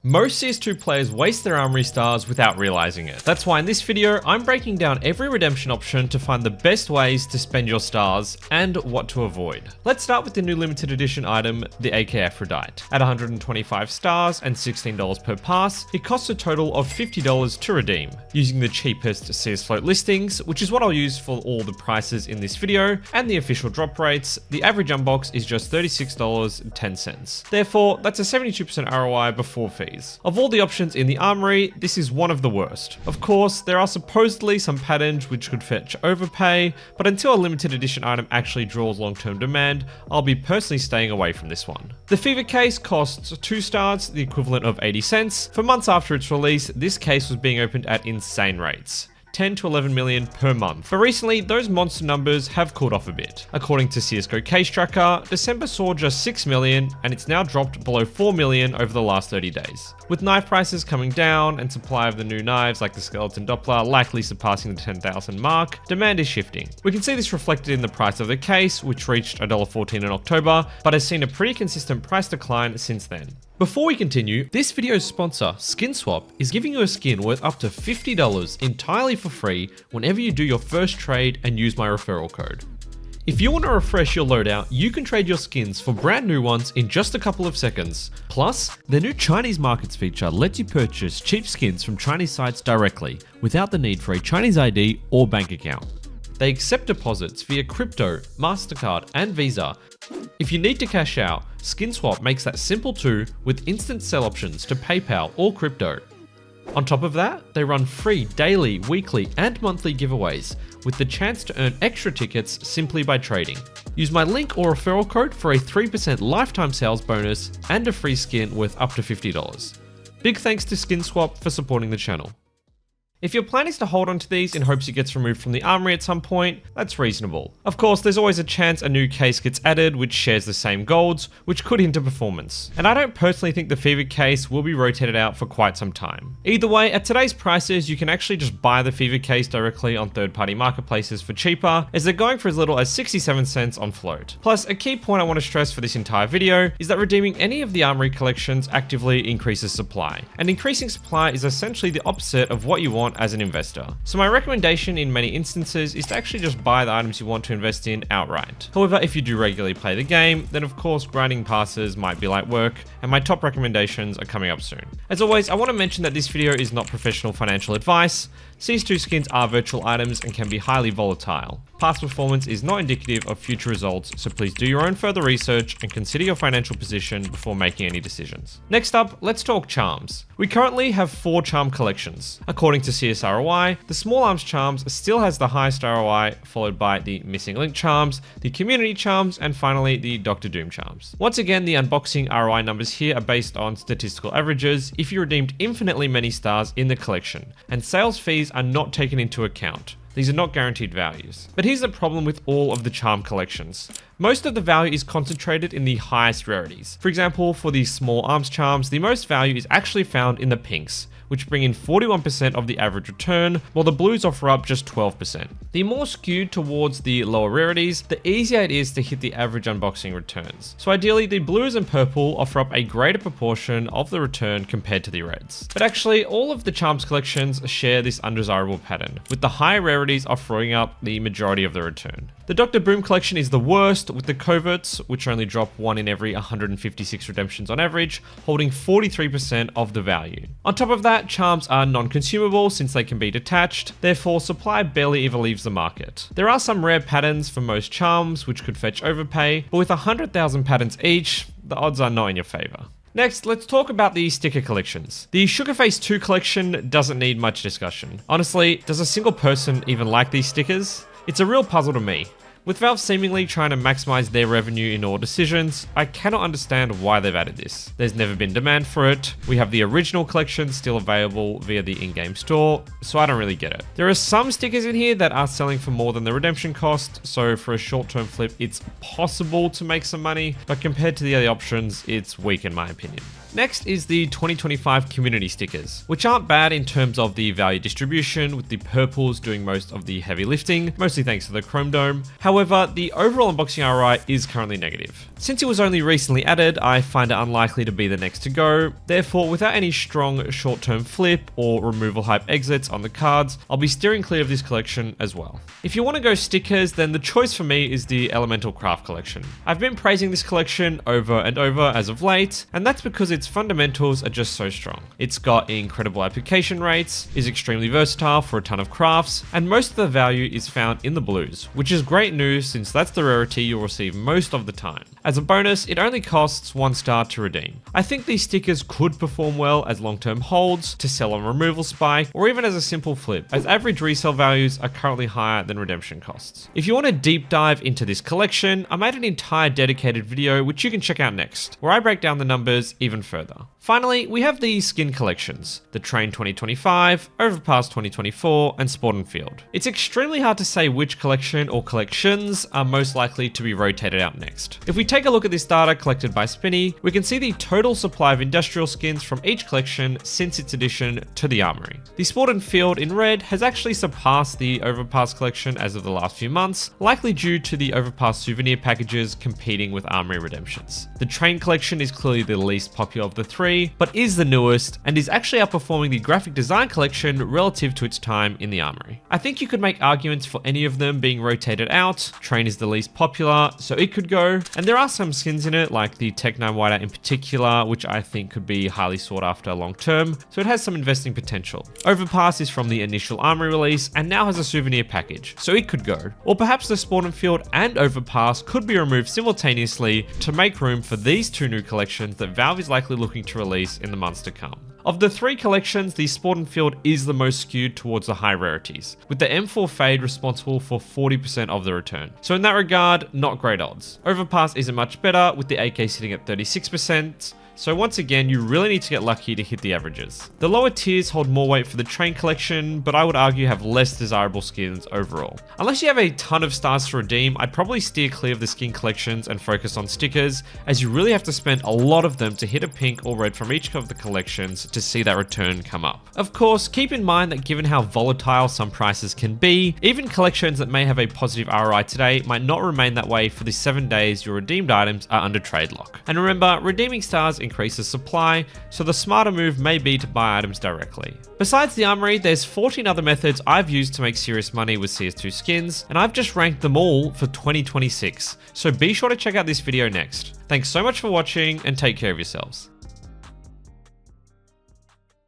Most CS2 players waste their Armory Stars without realizing it. That's why in this video, I'm breaking down every redemption option to find the best ways to spend your stars and what to avoid. Let's start with the new limited edition item, the AK Aphrodite. At 125 stars and $16 per pass, it costs a total of $50 to redeem. Using the cheapest CS Float listings, which is what I'll use for all the prices in this video, and the official drop rates, the average unbox is just $36.10. Therefore, that's a 72% ROI before fees. Of all the options in the Armory, this is one of the worst. Of course, there are supposedly some patterns which could fetch overpay, but until a limited edition item actually draws long-term demand, I'll be personally staying away from this one. The Fever case costs 2 stars, the equivalent of 80 cents. For months after its release, this case was being opened at insane rates. 10 to 11 million per month. But recently, those monster numbers have cooled off a bit. According to CSGO Case Tracker, December saw just 6 million, and it's now dropped below 4 million over the last 30 days. With knife prices coming down and supply of the new knives like the Skeleton Doppler likely surpassing the 10,000 mark, demand is shifting. We can see this reflected in the price of the case, which reached $1.14 in October, but has seen a pretty consistent price decline since then. Before we continue, this video's sponsor, SkinSwap, is giving you a skin worth up to $50 entirely for free whenever you do your first trade and use my referral code. If you want to refresh your loadout, you can trade your skins for brand new ones in just a couple of seconds. Plus, the new Chinese markets feature lets you purchase cheap skins from Chinese sites directly, without the need for a Chinese ID or bank account. They accept deposits via crypto, MasterCard, and Visa. If you need to cash out, SkinSwap makes that simple too, with instant sell options to PayPal or crypto. On top of that, they run free daily, weekly, and monthly giveaways, with the chance to earn extra tickets simply by trading. Use my link or referral code for a 3% lifetime sales bonus and a free skin worth up to $50. Big thanks to SkinSwap for supporting the channel. If your plan is to hold onto these in hopes it gets removed from the Armory at some point, that's reasonable. Of course, there's always a chance a new case gets added which shares the same golds, which could hinder performance. And I don't personally think the Fever case will be rotated out for quite some time. Either way, at today's prices, you can actually just buy the Fever case directly on third-party marketplaces for cheaper, as they're going for as little as 67 cents on float. Plus, a key point I want to stress for this entire video is that redeeming any of the Armory collections actively increases supply. And increasing supply is essentially the opposite of what you want as an investor. So my recommendation in many instances is to actually just buy the items you want to invest in outright. However, if you do regularly play the game, then of course grinding passes might be like work, and my top recommendations are coming up soon. As always, I want to mention that this video is not professional financial advice. CS2 skins are virtual items and can be highly volatile. Past performance is not indicative of future results, so please do your own further research and consider your financial position before making any decisions. Next up, let's talk charms. We currently have 4 charm collections. According to CS ROI, the small arms charms still has the highest ROI, followed by the missing link charms, the community charms, and finally the Dr. Doom charms. Once again, the unboxing ROI numbers here are based on statistical averages if you redeemed infinitely many stars in the collection, and sales fees are not taken into account. These are not guaranteed values. But here's the problem with all of the charm collections. Most of the value is concentrated in the highest rarities. For example, for the small arms charms, the most value is actually found in the pinks, which bring in 41% of the average return, while the blues offer up just 12%. The more skewed towards the lower rarities, the easier it is to hit the average unboxing returns. So ideally, the blues and purple offer up a greater proportion of the return compared to the reds. But actually, all of the charms collections share this undesirable pattern, with the higher rarities offering up the majority of the return. The Dr. Boom collection is the worst, with the coverts, which only drop 1 in every 156 redemptions on average, holding 43% of the value. On top of that, charms are non-consumable since they can be detached, therefore supply barely ever leaves the market. There are some rare patterns for most charms, which could fetch overpay, but with 100,000 patterns each, the odds are not in your favor. Next, let's talk about the sticker collections. The Sugarface 2 collection doesn't need much discussion. Honestly, does a single person even like these stickers? It's a real puzzle to me. With Valve seemingly trying to maximize their revenue in all decisions, I cannot understand why they've added this. There's never been demand for it. We have the original collection still available via the in-game store, so I don't really get it. There are some stickers in here that are selling for more than the redemption cost, so for a short-term flip, it's possible to make some money, but compared to the other options, it's weak in my opinion. Next is the 2025 community stickers, which aren't bad in terms of the value distribution, with the purples doing most of the heavy lifting, mostly thanks to the chrome dome. However, the overall unboxing ROI is currently negative. Since it was only recently added, I find it unlikely to be the next to go. Therefore, without any strong short-term flip or removal hype exits on the cards, I'll be steering clear of this collection as well. If you want to go stickers, then the choice for me is the Elemental Craft collection. I've been praising this collection over and over as of late, and that's because its fundamentals are just so strong. It's got incredible application rates, is extremely versatile for a ton of crafts, and most of the value is found in the blues, which is great news since that's the rarity you'll receive most of the time. As a bonus, it only costs 1 star to redeem. I think these stickers could perform well as long-term holds, to sell on removal spike, or even as a simple flip, as average resale values are currently higher than redemption costs. If you want to deep dive into this collection, I made an entire dedicated video which you can check out next, where I break down the numbers even further. Finally, we have the skin collections, the Train 2025, Overpass 2024, and Sport and Field. It's extremely hard to say which collection or collections are most likely to be rotated out next. If we take a look at this data collected by Spinny, we can see the total supply of industrial skins from each collection since its addition to the Armory. The Sport and Field in red has actually surpassed the Overpass collection as of the last few months, likely due to the Overpass souvenir packages competing with Armory redemptions. The Train collection is clearly the least popular of the three, but is the newest and is actually outperforming the graphic design collection relative to its time in the Armory. I think you could make arguments for any of them being rotated out. Train is the least popular, so it could go, and there are some skins in it, like the Tech 9 Whiteout in particular, which I think could be highly sought after long term, so it has some investing potential. Overpass is from the initial Armory release and now has a souvenir package, so it could go. Or perhaps the Sport and Field and Overpass could be removed simultaneously to make room for these two new collections that Valve is likely looking to release in the months to come. Of the three collections, the Sport and Field is the most skewed towards the high rarities, with the M4 Fade responsible for 40% of the return. So in that regard, not great odds. Overpass isn't much better, with the AK sitting at 36%. So once again, you really need to get lucky to hit the averages. The lower tiers hold more weight for the Train collection, but I would argue have less desirable skins overall. Unless you have a ton of stars to redeem, I'd probably steer clear of the skin collections and focus on stickers, as you really have to spend a lot of them to hit a pink or red from each of the collections to see that return come up. Of course, keep in mind that given how volatile some prices can be, even collections that may have a positive ROI today might not remain that way for the 7 days your redeemed items are under trade lock. And remember, redeeming stars increases supply, so the smarter move may be to buy items directly. Besides the Armory, there's 14 other methods I've used to make serious money with CS2 skins, and I've just ranked them all for 2026, so be sure to check out this video next. Thanks so much for watching, and take care of yourselves.